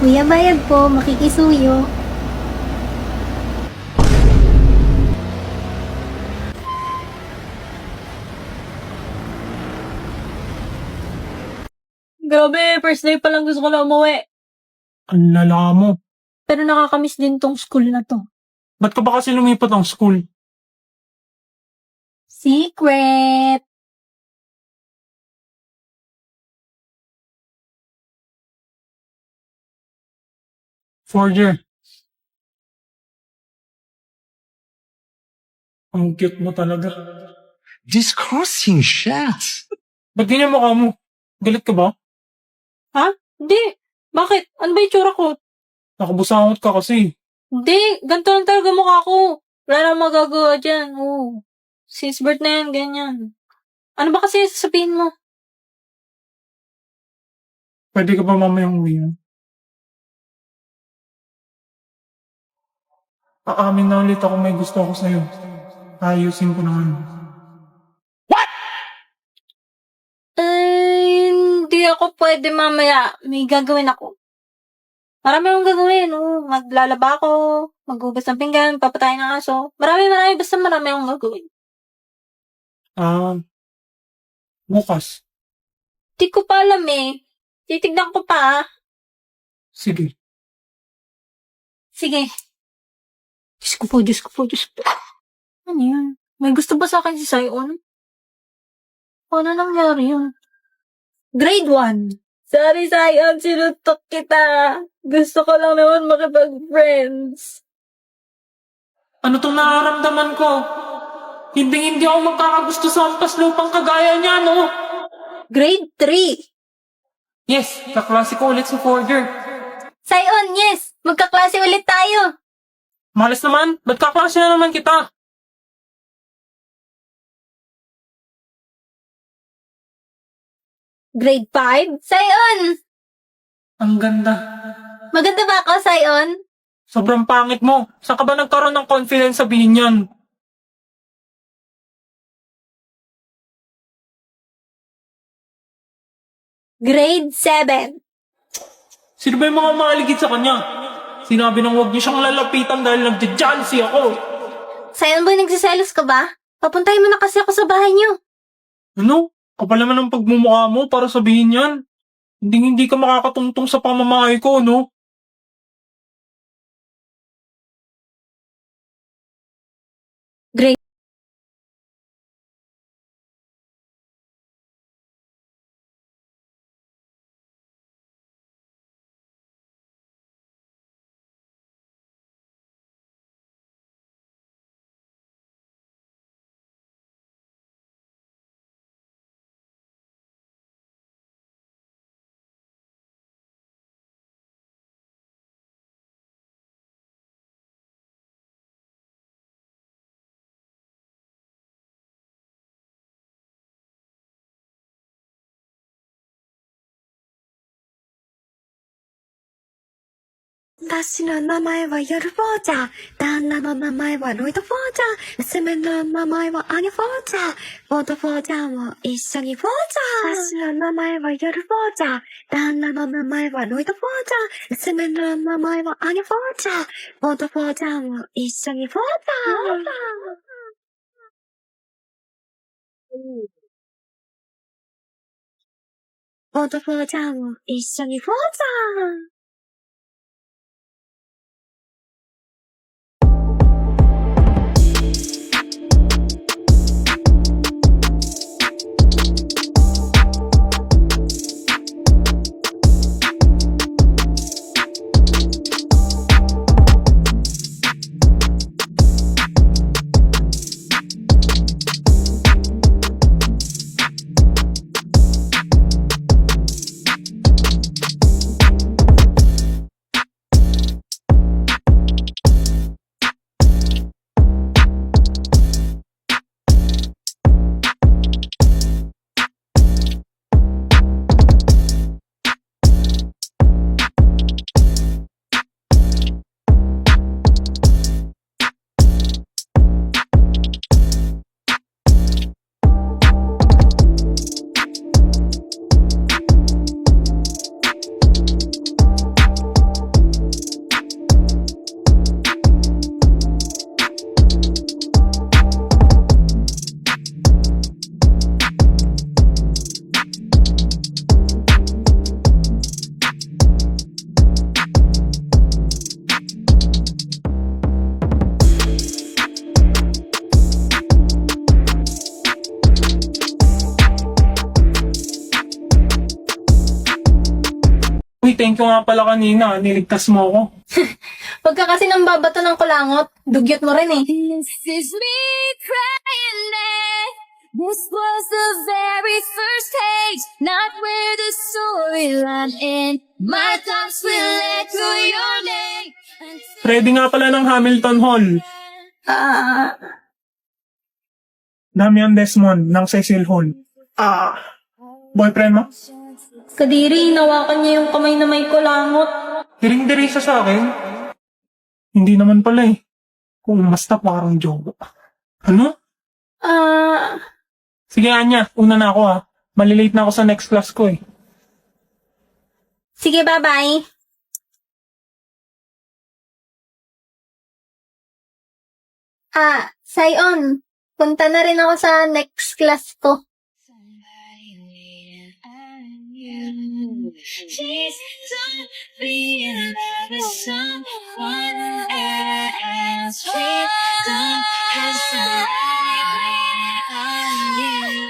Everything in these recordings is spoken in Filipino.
Kuya Bayad po, makikisuyo. Grabe, first day pa lang gusto ko na umuwi. Ang lala mo. Pero nakakamiss din tong school na to. Ba't ka ba kasi lumipat ng school? Secret! Fourth year. Ang cute mo talaga. Discussing shots. Ba't ganyan mukha mo? Galit ka ba? Ha? Hindi. Bakit? Ano ba yung tsura ko? Nakabusangot ka kasi. Hindi. Ganito lang talaga mukha ko. Wala na magagawa dyan. Oo. Since birth na yan, ganyan. Ano ba kasi sasabihin mo? Pwede ka ba mamayang uwi? Aamin na ulit ako may gusto ako sa'yo. Ayusin ko naman. Hindi ako pwede mamaya. May gagawin ako. Marami akong gagawin. Oh. Maglalaba ako, maghugas ng pinggan, papatayin ng aso. Marami. Basta marami akong gagawin. Bukas. Di ko pa alam eh. Titignan ko pa. Sige. Sige. Diyos ko po. Ano yan? May gusto ba sa akin si Sion? Ano nangyari yun? Grade 1. Sorry, Sion. Sinutok kita. Gusto ko lang naman makipag-friends. Ano tong nararamdaman ko? Hindi ako magkakagusto sa ampas lupang kagaya niya, no? Grade 3. Yes, kaklase ko ulit sa fourth year. Sion, yes. Magkaklase ulit tayo. Malas naman, ba't kaklase na naman kita? Grade 5. Sion! Ang ganda. Maganda ba ako, Sion? Sobrang pangit mo. Saan ka ba nagkaroon ng confidence sabihin yan? Grade 7. Sino ba yung mga maaligid sa kanya? Sinabi nang huwag niyo siyang lalapitan dahil nagja-jealousy ako. Sion, boy, nagsiselos ka ba? Papuntahin mo na kasi ako sa bahay niyo. Ano? Kapal naman ang pagmumukha mo para sabihin yan. Hindi ka makakatungtong sa pamamahay ko, no? Grade私の名前はヨルフォーチャー。旦那の名前はロイド・フォーチャー。娘の名前はアニ・フォーチャー。フォード・フォーチャーも一緒にフォーチャー。私の名前はヨルフォーチャー。旦那の名前はロイド・フォーチャー。娘の名前はアニ・フォーチャー。フォード・フォーチャーも一緒にフォーチャー。フォード・フォーチャーも一緒にフォーチャー。thank you nga pala kanina. Niligtas mo ako. Huwag ka kasi nang babato ng kulangot. Dugyot mo rin eh. This is me crying out. This was the very first page, not where the storyline ends. My thoughts will echo your name. Ready nga pala ng Hamilton Hall. Damian Desmond ng Cecil Hall. Boyfriend mo? Kadiri, nawakan niya yung kamay na may kulangot. Diring-diri siya sa akin. Hindi naman pala eh. Kung basta parang joke. Ano? Sige, Anya. Una na ako ha. Malilate na ako sa next class ko eh. Sige, bye-bye. Sayon, punta na rin ako sa next class ko. Please don't be in love with someone else. Please don't have somebody waiting on you.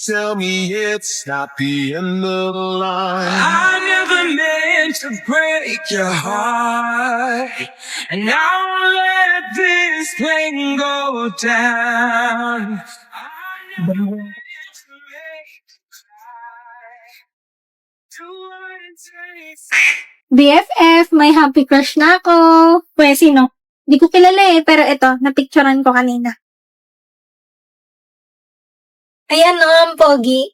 Tell me it's not the end of the line. I never meant to break your heart. And I won't let this plane go down. BFF, may happy crush na ako. Pwede sino? Di ko kilala eh, pero ito, napicturean ko kanina. Ayan o, ang pogi.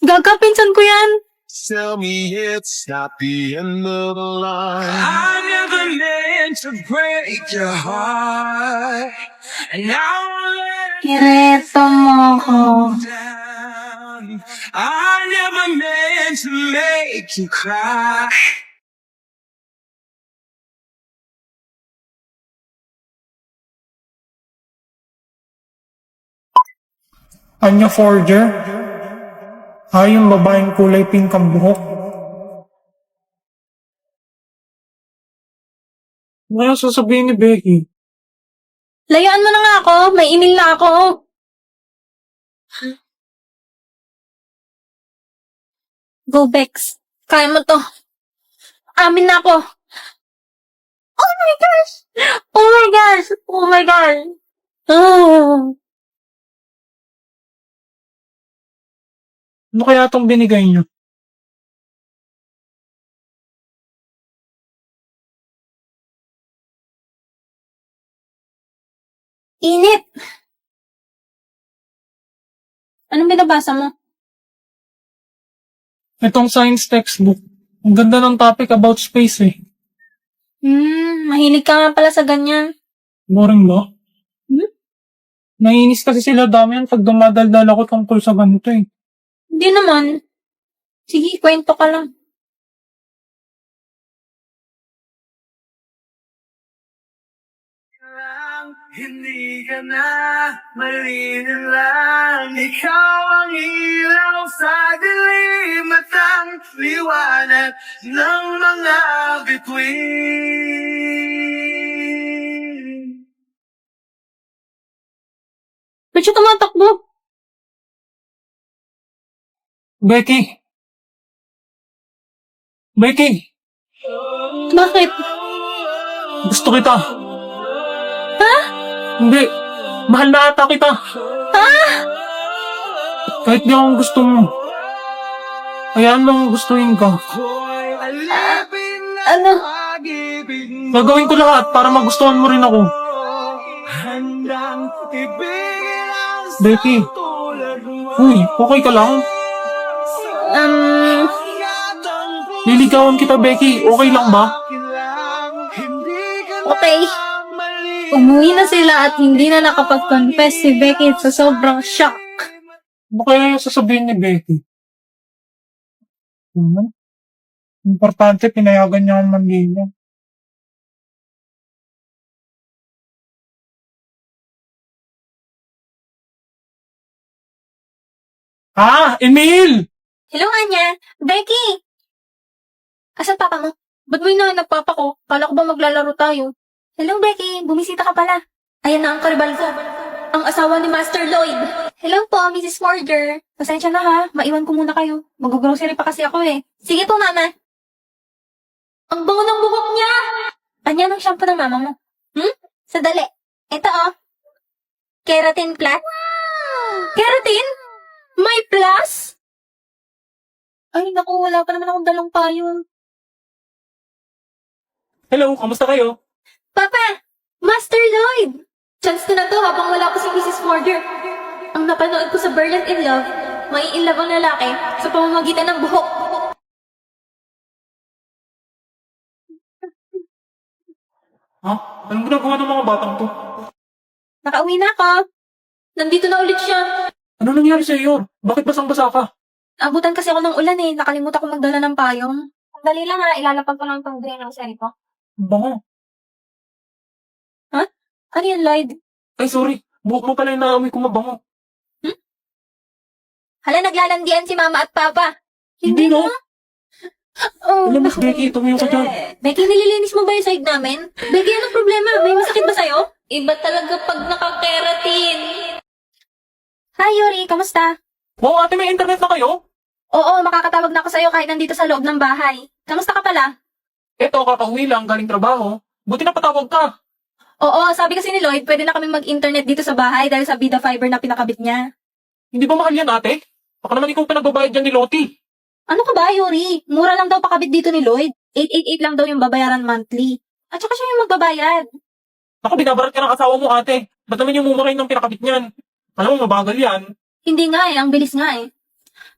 Gaga, pinsan ko yan. Tell me it's not the end of the line. I never meant to break your heart. And I won't let Kireto mo ko. down. I never meant to make you cry. Anya Forger? Yung babaeng kulay pink ang buhok. Ano sasabihin ni Becky? Layuan mo na nga ako, may email na ako. Go, Bex. Kaya mo to. Amin na ako. Oh my gosh! Oh my gosh! Oh my God! Oh. Ano kaya itong binigay niyo? Init! Anong binabasa mo? Itong science textbook. Ang ganda ng topic about space eh. Mahilig ka nga pala sa ganyan. Boring ba? Naiinis kasi sila dami yan pag dumadaldal ako tungkol sa ganito eh. Hindi naman. Sige, kwento ka lang. Hindi ka na malinin lang. Ikaw ang ilaw sa dilim at ang liwanag ng mga bituin. Ba't siya tumatakbo? Becky! Becky! Bakit? Gusto kita. Hindi. Mahal na ata kita. Kahit di akong gusto mo. Hayaan mo ang gustuin ka. Ano? Gagawin ko lahat para magustuhan mo rin ako. Becky. Uy, okay ka lang? Liligawan kita, Becky. Okay lang ba? Okay. Umuwi na sila at hindi na nakapag-confess si Becky sa sobrang shock. Ano kaya yung sasabihin ni Becky? Importante, pinayagan niya ang manligaw. Emil! Hello, Anya. Becky! Asan papa mo? Ba't mo hinahanap papa ko? Kala ko ba maglalaro tayo? Hello, Becky. Bumisita ka pala. Ayan na ang karibal ko. Ang asawa ni Master Lloyd. Hello po, Mrs. Morger. Pasensya na ha, maiwan ko muna kayo. Mag-grocery pa kasi ako eh. Sige po, mama. Ang bango ng buhok niya! Anya ng shampoo ng mama mo? Sadali. Ito oh. Keratin Plus. Keratin? May plus? Ay, naku, wala pa naman akong dalang payong. Hello, kamusta kayo? Papa! Master Lloyd! Chance ko na to habang wala pa si Mrs. Morger. Ang napanood ko sa Berlin in Love, may in love ang lalaki sa pamamagitan ng buhok. Ha? Anong ginagawa ng mga batang to? Nakauwi na ako. Nandito na ulit siya. Ano nangyari sa iyo? Bakit basang-basa ka? Abutan kasi ako ng ulan eh. Nakalimutan ko magdala ng payong. Sandali lang ha, ilalapag ko lang itong drain ng sari ko. Bango. Ano yan, Lloyd? Ay, sorry. Buhok mo pala yung naamoy ko mabango. Hala, naglalandian si mama at papa. Hindi, no? Oh, Alam, Miss Becky, tumayo ka dyan. Becky, nililinis mo ba yung side namin? Becky, anong problema? May masakit ba sa'yo? Iba talaga pag nakakeratin. Hi, Yuri. Kamusta? Wow, ate, may internet na kayo? Oo, makakatawag na ako sa'yo kahit nandito sa loob ng bahay. Kamusta ka pala? Eto, kakauwi lang, galing trabaho. Buti na patawag ka. Oo, sabi kasi ni Lloyd, pwede na kami mag-internet dito sa bahay dahil sa Vida Fiber na pinakabit niya. Hindi ba mahal yan, ate? Baka naman ikaw pinagbabayad dyan ni Lottie. Ano ka ba, Yuri? Mura lang daw pakabit dito ni Lloyd. 888 lang daw yung babayaran monthly. At saka siya yung magbabayad. Naku, binabarat ka ng asawa mo, ate. Ba't naman yung mumurahin ng pinakabit niyan? Alam mo, mabagal yan. Hindi nga eh, ang bilis nga eh.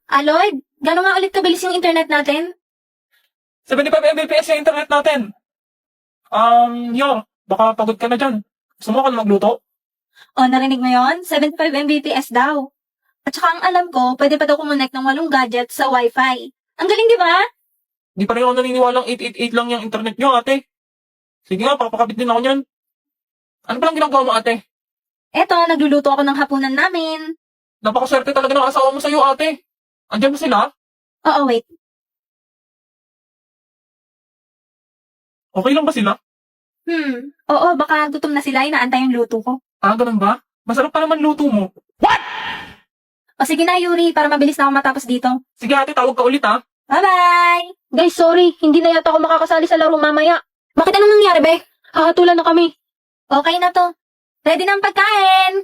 Lloyd, gano'n nga ulit kabilis yung internet natin? 75 Mbps yung internet natin. Baka pagod ka na dyan. Gusto mo ka na magluto? O, narinig mo yon? 75 Mbps daw. At saka ang alam ko, pwede pa daw kumonect ng 8 gadgets sa Wi-Fi. Ang galing, di ba? Di pa rin ako naniniwalang 888 lang yung internet nyo, ate. Sige nga, papakabit din ako niyan. Ano palang ginagawa mo, ate? Eto, nagluluto ako ng hapunan namin. Napakaswerte talaga ng asawa mo sa'yo, ate. Andyan ba sila? Oo, wait. Okay lang ba sila? Oo, baka gutom na sila, inaantay yung luto ko. Ganun ba? Masarap pa naman luto mo. O sige na, Yuri, para mabilis na ako matapos dito. Sige, ate, tawag ka ulit, ha? Bye-bye! Guys, sorry. Hindi na yata ako makakasali sa laro mamaya. Bakit anong nangyari, be? Hahatulan na kami. Okay na to. Ready na ang pagkain.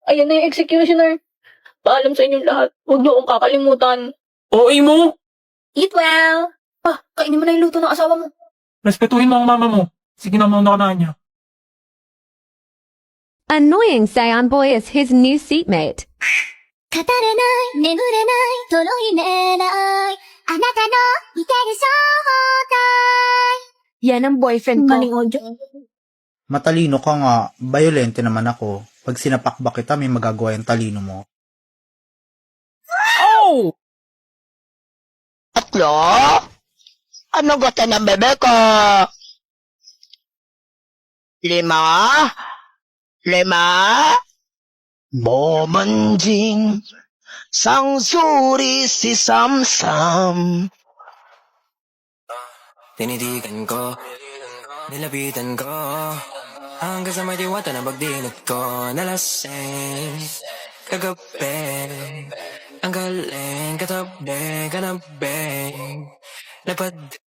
Ayan na yung executioner. Paalam sa inyong lahat. Huwag niyo akong kakalimutan. OA mo! Eat well. Kainin mo na yung luto ng asawa mo. Respetuhin mo ang mama mo. Sige na, mauna ka na niya. Annoying Saiyan Boy is his new seatmate. 語れない眠れないとろい寝ないあなたの見てる正体 Yan ang boyfriend ko. Maling audio. Matalino ka nga, violente naman ako. Pag sinapakbak kita, may magagawa yung talino mo. Tatlo? Ano gusto ng bebe ko? 5? 5? Bomanjing Sangsuri si Samsam. Tinitigan ko, nilapitan ko, hanggang sa may diwata na pagdinig ko, nalasing, kagabi, ang galing, katabi, kanabing, lapad